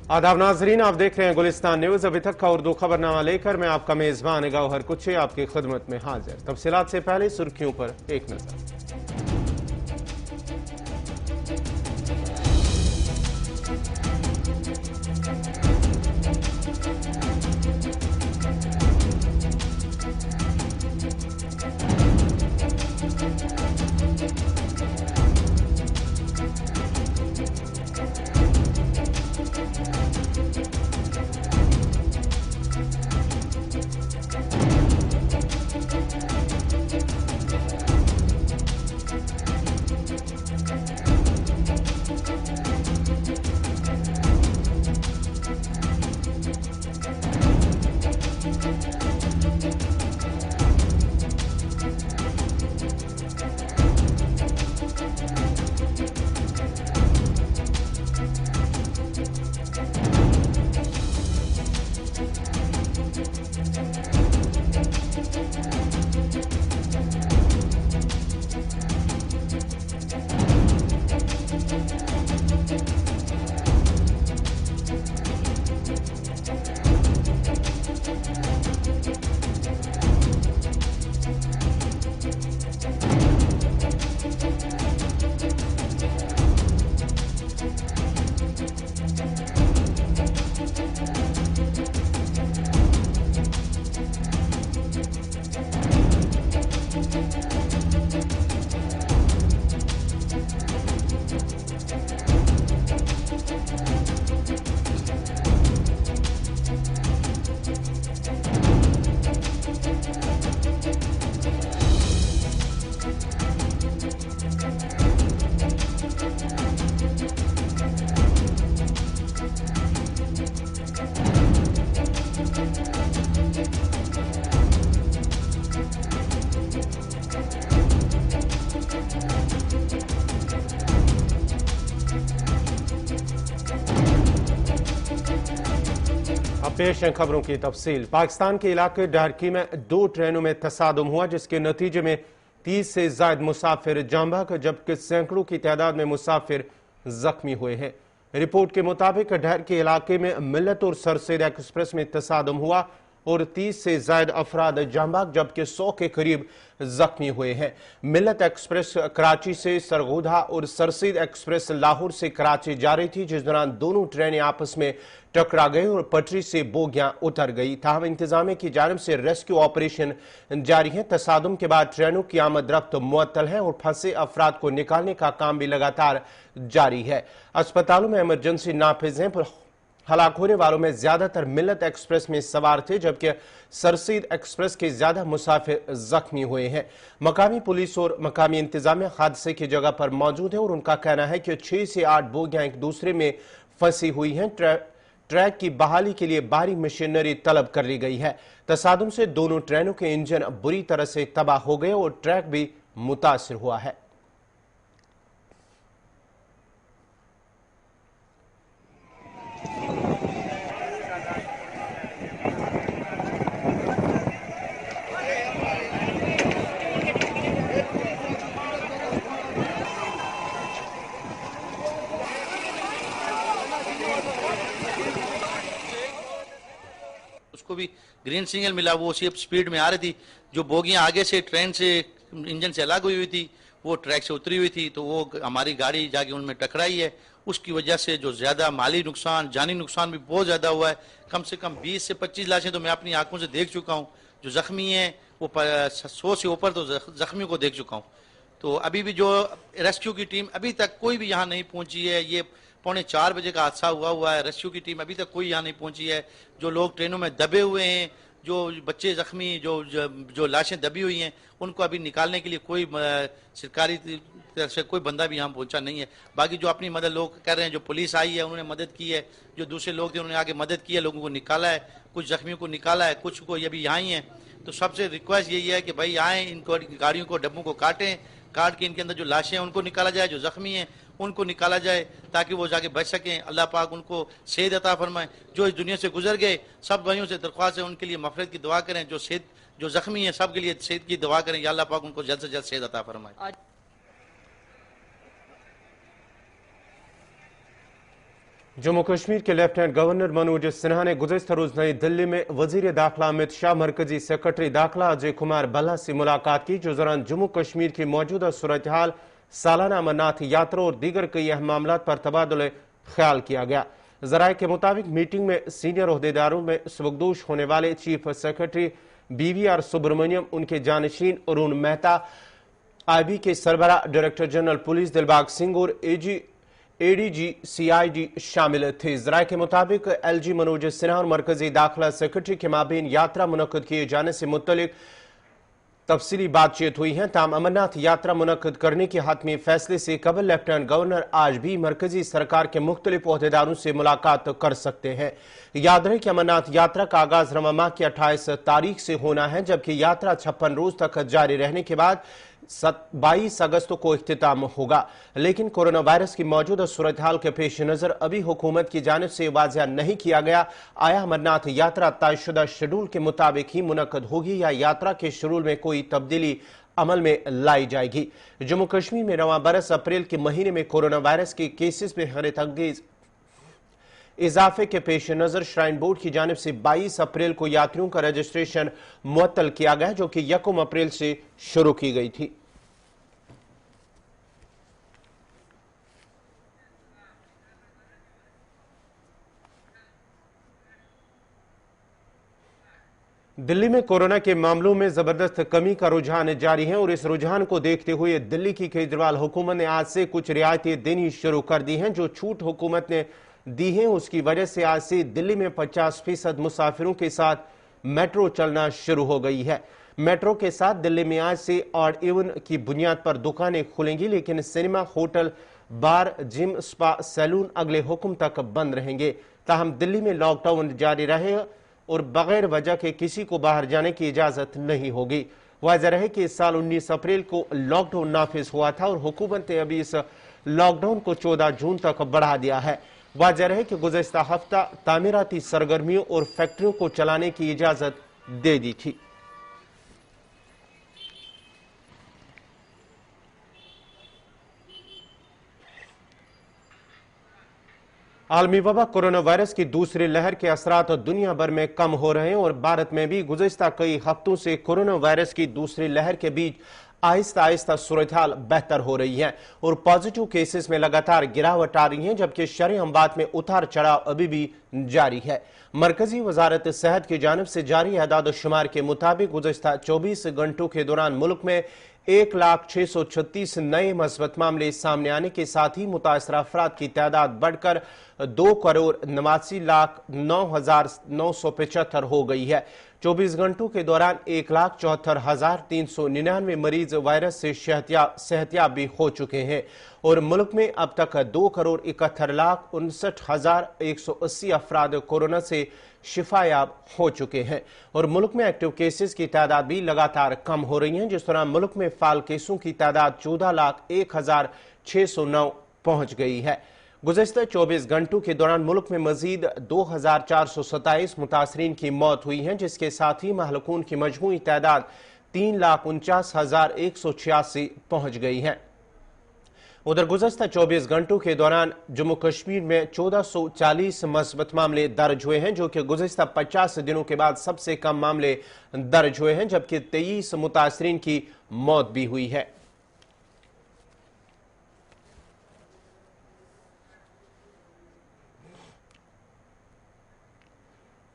आदाब नाजरीन, आप देख रहे हैं गुलिस्तान न्यूज। अभी तक का उर्दू खबरनामा लेकर मैं आपका मेजबान गौहर कुछे आपकी खिदमत में हाजिर। तफसीलात से पहले सुर्खियों पर एक नजर। पेश है खबरों की तफसील। पाकिस्तान के इलाके डारकी में 2 ट्रेनों में तसादुम हुआ, जिसके नतीजे में 30 से ज्यादा मुसाफिर जान बहक जबकि सैकड़ों की तादाद में मुसाफिर जख्मी हुए हैं। रिपोर्ट के मुताबिक डारकी इलाके में मिल्लत और सरसेद एक्सप्रेस में तसादुम हुआ और 30 से ज्यादा अफराद जान बहक जबकि 100 के करीब जख्मी हुए हैं। मिल्लत एक्सप्रेस कराची से सरगोधा और सरसेद एक्सप्रेस लाहौर से कराची जा रही थी, जिस दौरान दोनों ट्रेनें आपस में टकरा गई और पटरी से बोगियां उतर गई। ताहम इंतजामिया की जानिब से रेस्क्यू ऑपरेशन जारी है। तसादुम के बाद ट्रेनों की आमद रफ्त मुअत्तल है और फंसे अफराद को निकालने का काम भी लगातार जारी है। अस्पतालों में इमरजेंसी नाफिज हैं। हलाक होने वालों में ज्यादातर मिल्लत एक्सप्रेस में सवार थे, जबकि सरसीद एक्सप्रेस के ज्यादा मुसाफिर जख्मी हुए हैं। मकामी पुलिस और मकामी इंतजामिया हादसे की जगह पर मौजूद है और उनका कहना है कि 6 से 8 बोगियां एक दूसरे में फंसी हुई हैं। ट्रैक की बहाली के लिए भारी मशीनरी तलब कर ली गई है। तसादुम से दोनों ट्रेनों के इंजन बुरी तरह से तबाह हो गए और ट्रैक भी मुतासिर हुआ है। उसको भी ग्रीन सिग्नल मिला, वो उसी स्पीड में आ रही थी। जो बोगियां आगे से ट्रेन से इंजन से अलग हुई थी वो ट्रैक से उतरी हुई थी, तो वो हमारी गाड़ी जाके उनमें टकराई है। उसकी वजह से जो ज्यादा माली नुकसान, जानी नुकसान भी बहुत ज्यादा हुआ है। कम से कम 20 से 25 लाशें तो मैं अपनी आंखों से देख चुका हूँ। जो जख्मी हैं वो 100 से ऊपर तो जख्मियों को देख चुका हूँ। तो अभी भी जो रेस्क्यू की टीम अभी तक कोई भी यहाँ नहीं पहुंची है। ये 3:45 बजे का हादसा हुआ है। रेस्क्यू की टीम अभी तक कोई यहाँ नहीं पहुंची है। जो लोग ट्रेनों में दबे हुए हैं, जो बच्चे जख्मी, जो लाशें दबी हुई हैं, उनको अभी निकालने के लिए कोई सरकारी तरफ से कोई बंदा भी यहाँ पहुंचा नहीं है। बाकी जो अपनी मदद लोग कर रहे हैं, जो पुलिस आई है उन्होंने मदद की है, जो दूसरे लोग थे उन्होंने आगे मदद की है, लोगों को निकाला है, कुछ जख्मियों को निकाला है, कुछ को अभी यहाँ ही है। तो सबसे रिक्वेस्ट यही है कि भाई आए, इनको गाड़ियों को डब्बों को काटें, काट के इनके अंदर जो लाशें हैं उनको निकाला जाए, जो जख्मी हैं उनको निकाला जाए ताकि वो जाके बच सकें। अल्लाह पाक उनको सेहत अता फरमाए। जो इस दुनिया से गुजर गए सब भाइयों से दरख्वास्त है उनके लिए मग़फ़िरत की दुआ करें। जो जख्मी हैं सब के लिए सेहत की दुआ करें, या अल्लाह पाक उनको जल्द से जल्द सेहत अता फरमाए। जम्मू कश्मीर के लेफ्टिनेंट गवर्नर मनोज सिन्हा ने गुज़श्ता रोज नई दिल्ली में वजीर दाखिला अमित शाह, मरकजी सेक्रेटरी दाखिला अजय कुमार भल्ला से मुलाकात की, जो दौरान जम्मू कश्मीर की मौजूदा सूरत हाल, सालाना अमरनाथ यात्रा और दीगर कई अहम मामलात पर तबादुल ख्याल किया गया। जराये के मुताबिक मीटिंग में सीनियर ओहदेदारों में सबकदोश होने वाले चीफ सेक्रेटरी BVR सुब्रमण्यम, उनके जानशीन अरुण मेहता, IB के सरबरा director general police Dilbag Singh और ADG CID शामिल थे। जराये के मुताबिक LG मनोज सिन्हा और मरकजी दाखिला सेक्रेटरी के माबीन यात्रा मुनक्कद किए जाने से मुतल्लिक तफसीली बातचीत हुई है। ताम अमरनाथ यात्रा मुनक्कद करने के हतमी फैसले से कबल लेफ्टिनेंट गवर्नर आज भी मरकजी सरकार के मुख्तलिफ ओहदेदारों से मुलाकात कर सकते हैं। याद रहे कि अमरनाथ यात्रा का आगाज रवा माह की 28 तारीख से होना है, जबकि यात्रा 56 रोज तक जारी रहने के बाद 22 अगस्त को इख्तिताम होगा। लेकिन कोरोना वायरस की मौजूदा सूरत हाल के पेश नजर अभी हुकूमत की जानिब से वाज़ेह नहीं किया गया आया अमरनाथ यात्रा तयशुदा शेड्यूल के मुताबिक ही मुनक्कद होगी या यात्रा के शेड्यूल में कोई तब्दीली अमल में लाई जाएगी। जम्मू कश्मीर में रवां बरस अप्रैल के महीने में कोरोना वायरस के केसेस में हैरत अंगेज इजाफे के पेश नजर श्राइन बोर्ड की जानिब से 22 अप्रैल को यात्रियों का रजिस्ट्रेशन मुअत्तल किया गया, जो कि 1 अप्रैल से शुरू की गई थी। दिल्ली में कोरोना के मामलों में जबरदस्त कमी का रुझान जारी है और इस रुझान को देखते हुए दिल्ली की केजरीवाल हुकूमत ने आज से कुछ रियायतें देनी शुरू कर दी हैं। जो छूट हुकूमत ने दी है उसकी वजह से आज से दिल्ली में 50% मुसाफिरों के साथ मेट्रो चलना शुरू हो गई है। मेट्रो के साथ दिल्ली में आज से ऑड इवन की बुनियाद पर दुकानें खुलेंगी, लेकिन सिनेमा, होटल, बार, जिम, स्पा, सैलून अगले हुक्म तक बंद रहेंगे। ताहम दिल्ली में लॉकडाउन जारी रहे और बगैर वजह के किसी को बाहर जाने की इजाजत नहीं होगी। वाज़ेह रहे कि इस साल 19 अप्रैल को लॉकडाउन नाफिज हुआ था और हुकूमत ने अभी इस लॉकडाउन को 14 जून तक बढ़ा दिया है। वाज़ेह रहे कि गुज़श्ता हफ्ता तामीराती सरगर्मियों और फैक्ट्रियों को चलाने की इजाजत दे दी थी। आलमी वबा कोरोना वायरस की दूसरी लहर के असरात दुनिया भर में कम हो रहे हैं और भारत में भी गुज़श्ता कई हफ्तों से कोरोना वायरस की दूसरी लहर के बीच आहिस्ता आहिस्ता सूरत हाल बेहतर हो रही है और पॉजिटिव केसेस में लगातार गिरावट आ रही है, जबकि शरह अमवात में उतार चढ़ाव अभी भी जारी है। मरकजी वजारत सेहत की जानिब से जारी एदाद शुमार के मुताबिक गुज़श्ता 24 घंटों के दौरान मुल्क में 1,636 नए मस्बत मामले सामने आने के साथ ही मुतासरा अफराद की तादाद बढ़कर 2,89,975 हो गई है। 24 घंटों के दौरान 1,74,399 मरीज वायरस से सेहतियाब भी हो चुके हैं और मुल्क में अब तक 2,71,59,180 अफराद कोरोना से शिफायाब हो चुके हैं और मुल्क में एक्टिव केसेस की तादाद भी लगातार कम हो रही है, जिस दौरान मुल्क में फाल केसों की तादाद 14,01,609 पहुंच गई है। गुज़श्ता 24 घंटों के दौरान मुल्क में मजीद 2,427 मुतासरीन की मौत हुई है, जिसके साथ ही महलकून की मजमूई तादाद 3,49,186 पहुंच गई है। उधर गुज़श्ता 24 घंटों के दौरान जम्मू कश्मीर में 1440 मस्बत मामले दर्ज हुए हैं, जो कि गुज़श्ता 50 दिनों के बाद सबसे कम मामले दर्ज हुए हैं, जबकि 23 मुतासरीन की मौत भी हुई है।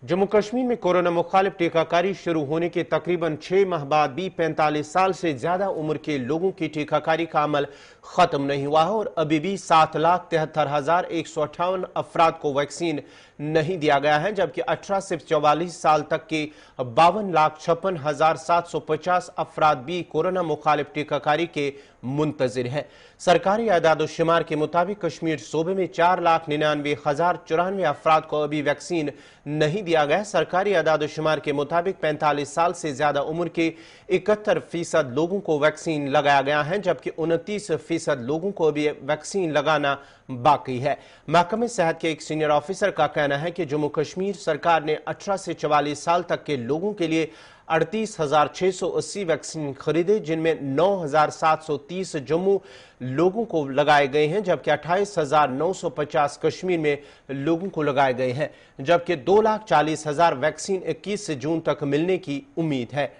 जम्मू कश्मीर में कोरोना मुखालिफ टीकाकारी शुरू होने के तकरीबन 6 माह बाद भी 45 साल से ज्यादा उम्र के लोगों की टीकाकारी का अमल खत्म नहीं हुआ है और अभी भी 7,73,158 अफराद को वैक्सीन नहीं दिया गया है, जबकि 18 से 44 साल तक के 52,56,750 अफराद भी कोरोना मुखालिफ टीकाकारी के मुंतजिर हैं। सरकारी आदाद शुमार के मुताबिक कश्मीर सूबे में 4,99,094 अफराद को अभी वैक्सीन नहीं दिया गया। सरकारी आदाद शुमार के मुताबिक 45 साल से ज्यादा उम्र के 71% लोगों को वैक्सीन लगाया गया है, जबकि 29% लोगों को अभी वैक्सीन लगाना बाकी है। महकमे सेहत के एक सीनियर ऑफिसर का कहना है कि जम्मू कश्मीर सरकार ने 18 से 44 साल तक के लोगों के लिए 38,680 वैक्सीन खरीदे, जिनमें 9,730 जम्मू लोगों को लगाए गए हैं, जबकि 28,950 कश्मीर में लोगों को लगाए गए हैं, जबकि 2,40,000 वैक्सीन 21 जून तक मिलने की उम्मीद है।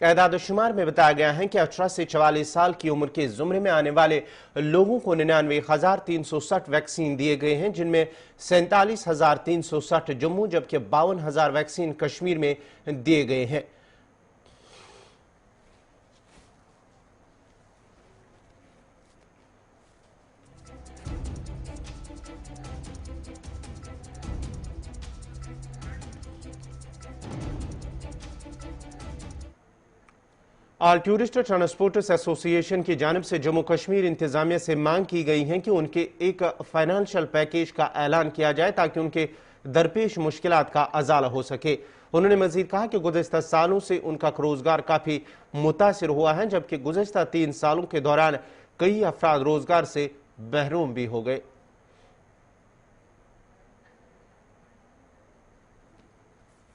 एदाद शुमार में बताया गया है कि 18 से 44 साल की उम्र के जुमरे में आने वाले लोगों को 99,360 वैक्सीन दिए गए हैं, जिनमें 47,360 जम्मू जबकि 52,000 वैक्सीन कश्मीर में दिए गए हैं। ऑल टूरिस्ट ट्रांसपोर्टर्स एसोसिएशन की जानिब से जम्मू कश्मीर इंतजामिया से मांग की गई है कि उनके एक फाइनेंशियल पैकेज का ऐलान किया जाए ताकि उनके दरपेश मुश्किलात का अजाला हो सके। उन्होंने मजीद कहा कि गुज़िश्ता सालों से उनका रोजगार काफी मुतासिर हुआ है, जबकि गुज़िश्ता 3 सालों के दौरान कई अफराद रोजगार से महरूम भी हो गए।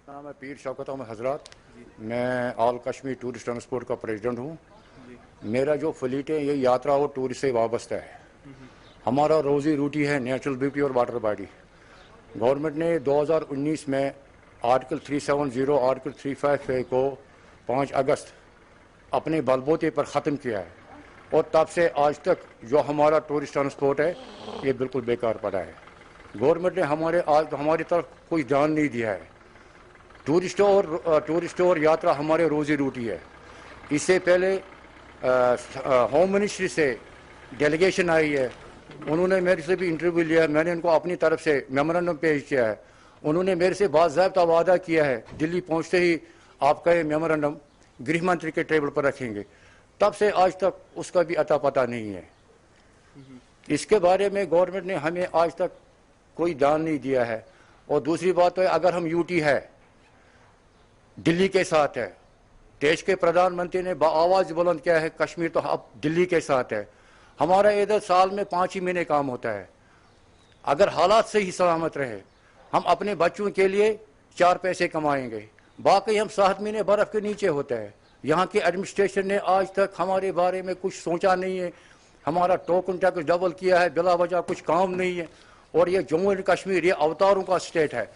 नाम है पीर शौकत अहमद हजरात। मैं ऑल कश्मीर टूरिस्ट ट्रांसपोर्ट का प्रेसिडेंट हूँ। मेरा जो फ्लीट है ये यात्रा और टूरिस्ट से वाबस्ता है। हमारा रोजी रोटी है नेचुरल ब्यूटी और वाटर बॉडी। गवर्नमेंट ने 2019 में आर्टिकल 370 आर्टिकल 355 को 5 अगस्त अपने बलबूते पर ख़त्म किया है और तब से आज तक जो हमारा टूरिस्ट ट्रांसपोर्ट है ये बिल्कुल बेकार पड़ा है। गवर्नमेंट ने हमारी तरफ कोई ध्यान नहीं दिया है। टूरिस्ट और यात्रा हमारे रोजी रोटी है। इससे पहले होम मिनिस्ट्री से डेलीगेशन आई है, उन्होंने मेरे से भी इंटरव्यू लिया है, मैंने उनको अपनी तरफ से मेमोरेंडम पेश किया है। उन्होंने मेरे से बाज़ाब्ता वादा किया है दिल्ली पहुंचते ही आपका ये मेमोरेंडम गृह मंत्री के टेबल पर रखेंगे। तब से आज तक उसका भी अता पता नहीं है। इसके बारे में गवर्नमेंट ने हमें आज तक कोई ध्यान नहीं दिया है। और दूसरी बात तो है, अगर हम यूटी है दिल्ली के साथ है, देश के प्रधानमंत्री ने आवाज बुलंद किया है कश्मीर तो अब दिल्ली के साथ है। हमारा इधर साल में 5 ही महीने काम होता है। अगर हालात से ही सलामत रहे हम अपने बच्चों के लिए 4 पैसे कमाएंगे, बाकी हम 7 महीने बर्फ के नीचे होते हैं। यहाँ की एडमिनिस्ट्रेशन ने आज तक हमारे बारे में कुछ सोचा नहीं है। हमारा टोकन टैक्स डबल किया है, बिला वजह कुछ काम नहीं है। और ये जम्मू एंड कश्मीर ये अवतारों का स्टेट है।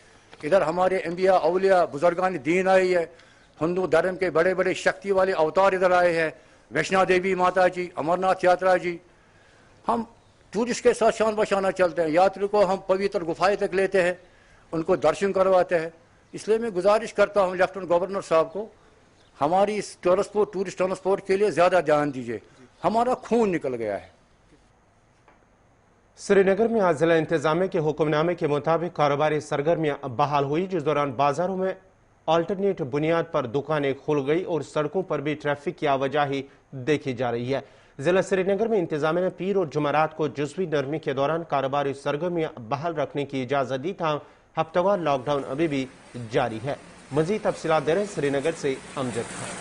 इधर हमारे अंबिया औलिया बुजुर्गान दीन आई है, हिंदू धर्म के बड़े बड़े शक्ति वाले अवतार इधर आए हैं, वैष्णो देवी माता जी, अमरनाथ यात्रा जी। हम टूरिस्ट के साथ शान बशाना चलते हैं। यात्री को हम पवित्र गुफाएं तक लेते हैं, उनको दर्शन करवाते हैं। इसलिए मैं गुजारिश करता हूँ लेफ्टिनेंट गवर्नर साहब को, हमारी इस टूरिस्ट ट्रांसपोर्ट के लिए ज्यादा ध्यान दीजिए। हमारा खून निकल गया है। श्रीनगर में आज जिला इंतजामिया के हुक्मनामे के मुताबिक कारोबारी सरगर्मियां बहाल हुई, जिस दौरान बाजारों में अल्टरनेट बुनियाद पर दुकानें खुल गई और सड़कों पर भी ट्रैफिक की आवाजाही देखी जा रही है। जिला श्रीनगर में इंतजामिया ने पीर और जुमेरात को जुज़वी नरमी के दौरान कारोबारी सरगर्मियां बहाल रखने की इजाजत दी था। हफ्तेवार लॉकडाउन अभी भी जारी है। मजीद तफसीलात दे रहे हैं श्रीनगर से अमजद खान।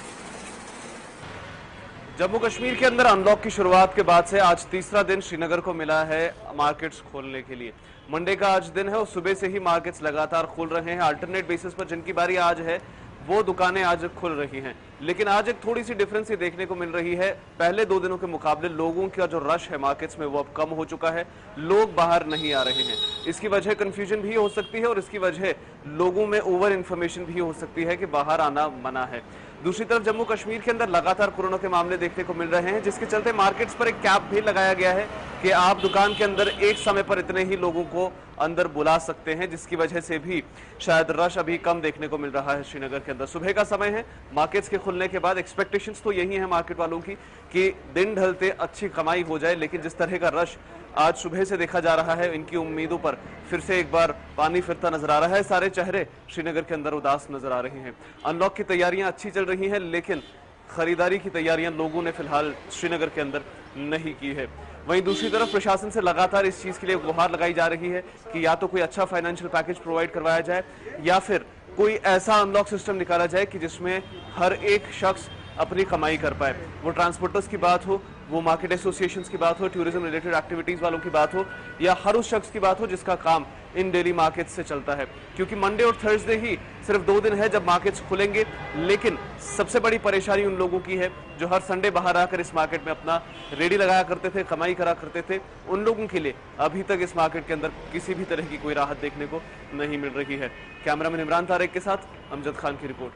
जम्मू कश्मीर के अंदर अनलॉक की शुरुआत के बाद से आज तीसरा दिन श्रीनगर को मिला है मार्केट्स खोलने के लिए। मंडे का आज दिन है और सुबह से ही मार्केट्स लगातार खुल रहे हैं। अल्टरनेट बेसिस पर जिनकी बारी आज है वो दुकानें आज खुल रही हैं, लेकिन आज एक थोड़ी सी डिफरेंस ये देखने को मिल रही है। पहले 2 दिनों के मुकाबले लोगों का जो रश है मार्केट्स में वो अब कम हो चुका है। लोग बाहर नहीं आ रहे हैं। इसकी वजह कंफ्यूजन भी हो सकती है और इसकी वजह लोगों में ओवर इन्फॉर्मेशन भी हो सकती है कि बाहर आना मना है। दूसरी तरफ जम्मू कश्मीर के अंदर लगातार कोरोना के मामले देखने को मिल रहे हैं, जिसके चलते मार्केट्स पर एक कैप भी लगाया गया है कि आप दुकान के अंदर एक समय पर इतने ही लोगों को अंदर बुला सकते हैं, जिसकी वजह से भी शायद रश अभी कम देखने को मिल रहा है श्रीनगर के अंदर। सुबह का समय है, मार्केट्स के खुलने के बाद एक्सपेक्टेशंस तो यही है मार्केट वालों की कि दिन ढलते अच्छी कमाई हो जाए, लेकिन जिस तरह का रश आज सुबह से देखा जा रहा है, इनकी उम्मीदों पर फिर से एक बार पानी फिरता नजर आ रहा है। सारे चेहरे श्रीनगर के अंदर उदास नजर आ रहे हैं। अनलॉक की तैयारियां अच्छी चल रही हैं, लेकिन खरीदारी की तैयारियां लोगों ने फिलहाल श्रीनगर के अंदर नहीं की है। वहीं दूसरी तरफ प्रशासन से लगातार इस चीज के लिए गुहार लगाई जा रही है कि या तो कोई अच्छा फाइनेंशियल पैकेज प्रोवाइड करवाया जाए या फिर कोई ऐसा अनलॉक सिस्टम निकाला जाए कि जिसमें हर एक शख्स अपनी कमाई कर पाए। वो ट्रांसपोर्टर्स की बात हो, वो मार्केट एसोसिएशंस की बात हो, टूरिज्म रिलेटेड एक्टिविटीज वालों की बात हो, या हर उस शख्स की बात हो जिसका काम इन डेली मार्केट्स से चलता है। क्योंकि मंडे और थर्सडे ही सिर्फ 2 दिन है जब मार्केट्स खुलेंगे, लेकिन सबसे बड़ी परेशानी उन लोगों की है जो हर संडे बाहर आकर इस मार्केट में अपना रेडी लगाया करते थे, कमाई करा करते थे। उन लोगों के लिए अभी तक इस मार्केट के अंदर किसी भी तरह की कोई राहत देखने को नहीं मिल रही है। कैमरामैन इमरान तारिक के साथ अमजद खान की रिपोर्ट।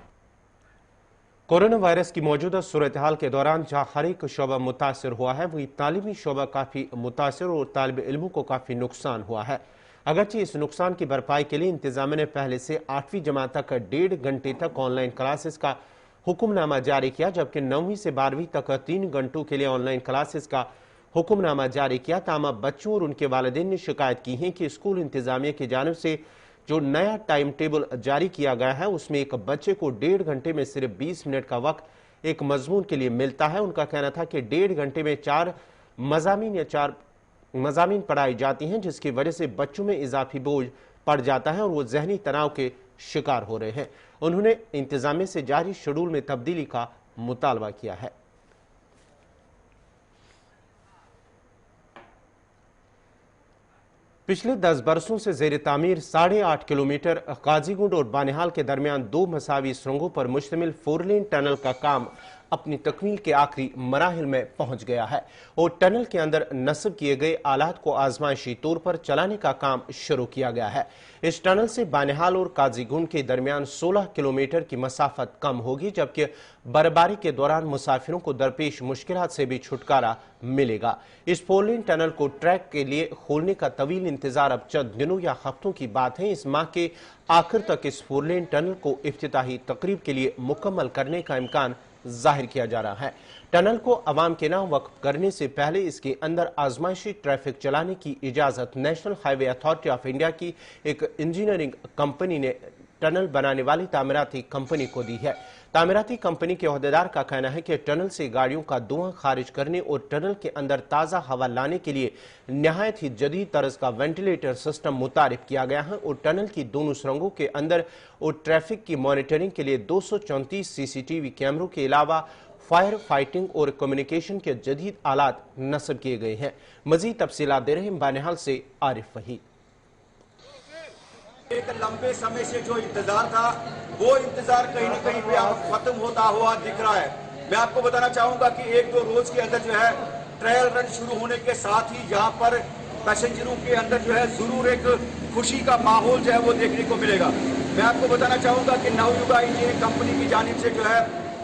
कोरोना वायरस की मौजूदा सूरत हाल के दौरान जहाँ हर एक शोबा मुतासर हुआ है, वही तालीमी शोबा काफ़ी मुतासर और तालिब इल्मों को काफ़ी नुकसान हुआ है। अगरचे इस नुकसान की भरपाई के लिए इंतजामिया ने पहले से 8वीं जमात तक 1.5 घंटे तक ऑनलाइन क्लासेस का हुक्मनामा जारी किया, जबकि 9वीं से 12वीं तक 3 घंटों के लिए ऑनलाइन क्लासेस का हुक्मनामा जारी किया। तामा बच्चों और उनके वालिदैन ने शिकायत की है कि स्कूल इंतजामिया की जानिब से जो नया टाइम टेबल जारी किया गया है उसमें एक बच्चे को 1.5 घंटे में सिर्फ 20 मिनट का वक्त एक मजमून के लिए मिलता है। उनका कहना था कि 1.5 घंटे में 4 मज़ामीन या 4 मज़ामीन पढ़ाई जाती हैं, जिसकी वजह से बच्चों में इजाफी बोझ पड़ जाता है और वो जहनी तनाव के शिकार हो रहे हैं। उन्होंने इंतजामिया से जारी शेड्यूल में तब्दीली का मुतालबा किया है। पिछले 10 बरसों से जेर तामीर 8.5 किलोमीटर काजीगुंड और बानिहाल के दरमियान 2 मसावी सुरंगों पर मुश्तमिल 4 लेन टनल का काम अपनी तकमील के आखिरी मराहिल में पहुंच गया है और टनल के अंदर नस्ब किए गए आलात को आजमाइशी तौर पर चलाने का काम शुरू किया गया है। इस टनल से बानिहाल और काजीगुंड के दरमियान 16 किलोमीटर की मसाफत कम होगी, जबकि बर्फबारी के दौरान मुसाफिरों को दरपेश मुश्किलात से भी छुटकारा मिलेगा। इस 4 लेन टनल को ट्रैक के लिए खोलने का तवील इंतजार अब चंद दिनों या हफ्तों की बात है। इस माह के आखिर तक इस 4 लेन टनल को इफ्तिताही तकरीब के लिए मुकम्मल करने का इम्कान जाहिर किया जा रहा है। टनल को अवाम के नाम वक्फ करने से पहले इसके अंदर आजमाइशी ट्रैफिक चलाने की इजाजत national highway authority of India की एक इंजीनियरिंग कंपनी ने टनल बनाने वाली तामीराती कंपनी को दी है। तामीराती कंपनी के ओहदेदार का कहना है कि टनल से गाड़ियों का धुआं खारिज करने और टनल के अंदर ताज़ा हवा लाने के लिए नहायत ही जदीद तर्ज का वेंटिलेटर सिस्टम मुतारिफ किया गया है और टनल की दोनों सुरंगों के अंदर और ट्रैफिक की मॉनिटरिंग के लिए 234 CCTV कैमरों के अलावा फायर फाइटिंग और कम्युनिकेशन के जदीद आलात नस्ब किए गए हैं। मजीद तफसीलात दे रहे हैं बानिहाल से आरिफ वहीद। एक लंबे समय से जो इंतजार था वो इंतजार कहीं न कहीं पे अब खत्म होता हुआ दिख रहा है। मैं आपको बताना चाहूंगा कि 1-2 रोज के अंदर जो है ट्रायल रन शुरू होने के साथ ही यहाँ पर पैसेंजरों के अंदर जो है जरूर एक खुशी का माहौल जो है वो देखने को मिलेगा। मैं आपको बताना चाहूंगा कि नवयुगा इंजीनियरिंग कंपनी की जानिब से जो है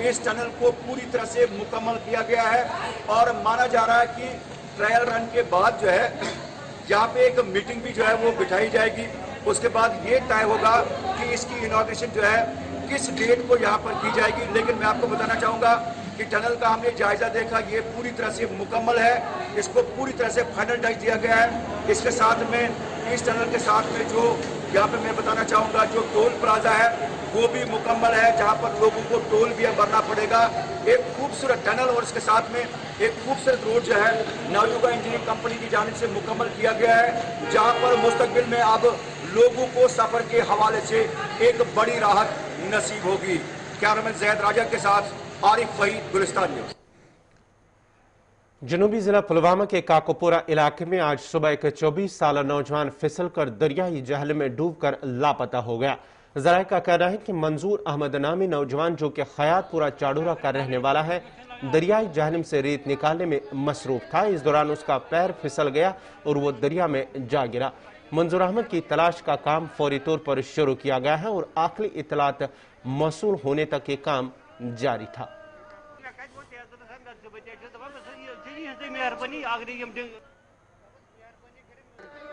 इस टनल को पूरी तरह से मुकम्मल किया गया है और माना जा रहा है कि ट्रायल रन के बाद जो है यहाँ पे एक मीटिंग भी जो है वो बिठाई जाएगी। उसके बाद ये तय होगा कि इसकी इनॉग्रेशन जो है किस डेट को यहाँ पर की जाएगी। लेकिन मैं आपको बताना चाहूँगा कि टनल का हमने जायजा देखा, ये पूरी तरह से मुकम्मल है, इसको पूरी तरह से फाइनल टच दिया गया है। इसके साथ में इस टनल के साथ में जो यहाँ पे मैं बताना चाहूँगा जो टोल प्लाजा है वो भी मुकम्मल है, जहाँ पर लोगों को टोल भी भरना पड़ेगा। एक खूबसूरत टनल और इसके साथ में एक खूबसूरत रोड जो है नवयुगा इंजीनियरिंग कंपनी की जानिब से मुकम्मल किया गया है, जहाँ पर मुस्तकबिल में अब लोगों को सफर के हवाले से एक बड़ी राहत नसीब होगी। कैमरामैन जैद राजा के साथ आरिफ वहीद, गुलिस्तान न्यूज़। जनूबी जिला पुलवामा के काकोपुरा इलाके में आज सुबह एक 24 साला नौजवान फिसलकर दरियाई जहल में डूबकर लापता हो गया। जराये का कहना है कि मंजूर अहमद नामी नौजवान जो कि खयातपुरा चाडूरा का रहने वाला है, दरियाई जहलम से रेत निकालने में मसरूफ था। इस दौरान उसका पैर फिसल गया और वो दरिया में जा गिरा। मंजूर अहमद की तलाश का काम फौरी तौर पर शुरू किया गया है और आखिरी इतलात मौसूल होने तक ये काम जारी था।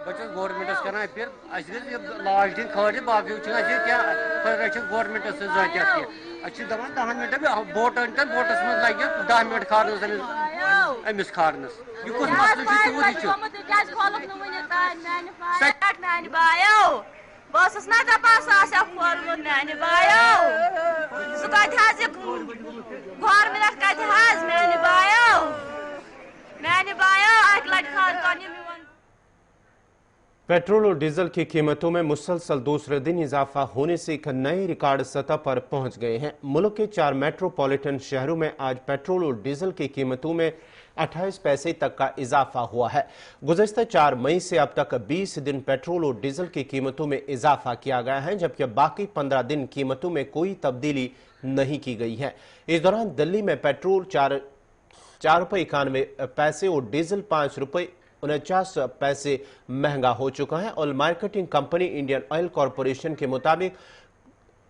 बच्चों गवर्नमेंटस कर फिर लाश दिन खर बाकी क्या गवर्नमेंट से दपान 10 मिनट बोट बोटस मज लगे 10 मिनट खारनस अमिस खारनस यह कुछ मसल बस ना दपान सह खोलमुत मैंने बायो गवर्नमेंट कत मैंने बायो अट लट खान। पेट्रोल और डीजल की कीमतों में मुसलसल दूसरे दिन इजाफा होने से एक नए रिकॉर्ड सतह पर पहुंच गए हैं। मुल्क के 4 मेट्रोपॉलिटन शहरों में आज पेट्रोल और डीजल की कीमतों में 28 पैसे तक का इजाफा हुआ है। गुज़श्ता 4 मई से अब तक 20 दिन पेट्रोल और डीजल की कीमतों में इजाफा किया गया है, जबकि बाकी 15 दिन कीमतों में कोई तब्दीली नहीं की गई है। इस दौरान दिल्ली में पेट्रोल 4 रुपये 91 पैसे और डीजल 5 रुपये 49 पैसे महंगा हो चुका है। Oil marketing company Indian oil corporation के मुताबिक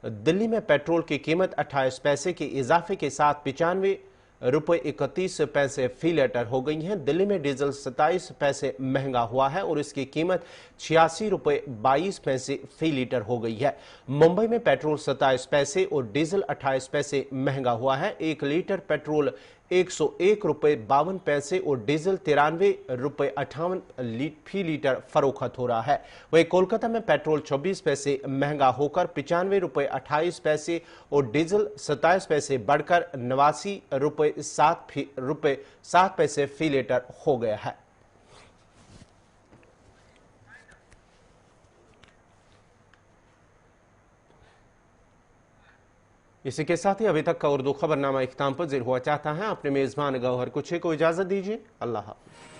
दिल्ली में पेट्रोल की कीमत 28 पैसे के इजाफे के साथ 95 रुपये 31 पैसे फी लीटर हो गई है। दिल्ली में डीजल 27 पैसे महंगा हुआ है और इसकी कीमत 86 रुपये 22 पैसे फी लीटर हो गई है। मुंबई में पेट्रोल 27 पैसे और डीजल 28 पैसे महंगा हुआ है। 1 लीटर पेट्रोल 101 रुपये 52 पैसे और डीजल 93 रुपये 58 फी लीटर फरोख्त हो रहा है। वहीं कोलकाता में पेट्रोल 24 पैसे महंगा होकर 95 रुपये 28 पैसे और डीजल 27 पैसे बढ़कर 89 रुपये 7 पैसे फी लीटर हो गया है। इसी के साथ ही अभी तक का उर्दू खबरनामा इख्तिताम पज़ीर हुआ चाहता है। अपने मेजबान गौहर कुछे को इजाजत दीजिए। अल्लाह हाफ़िज़।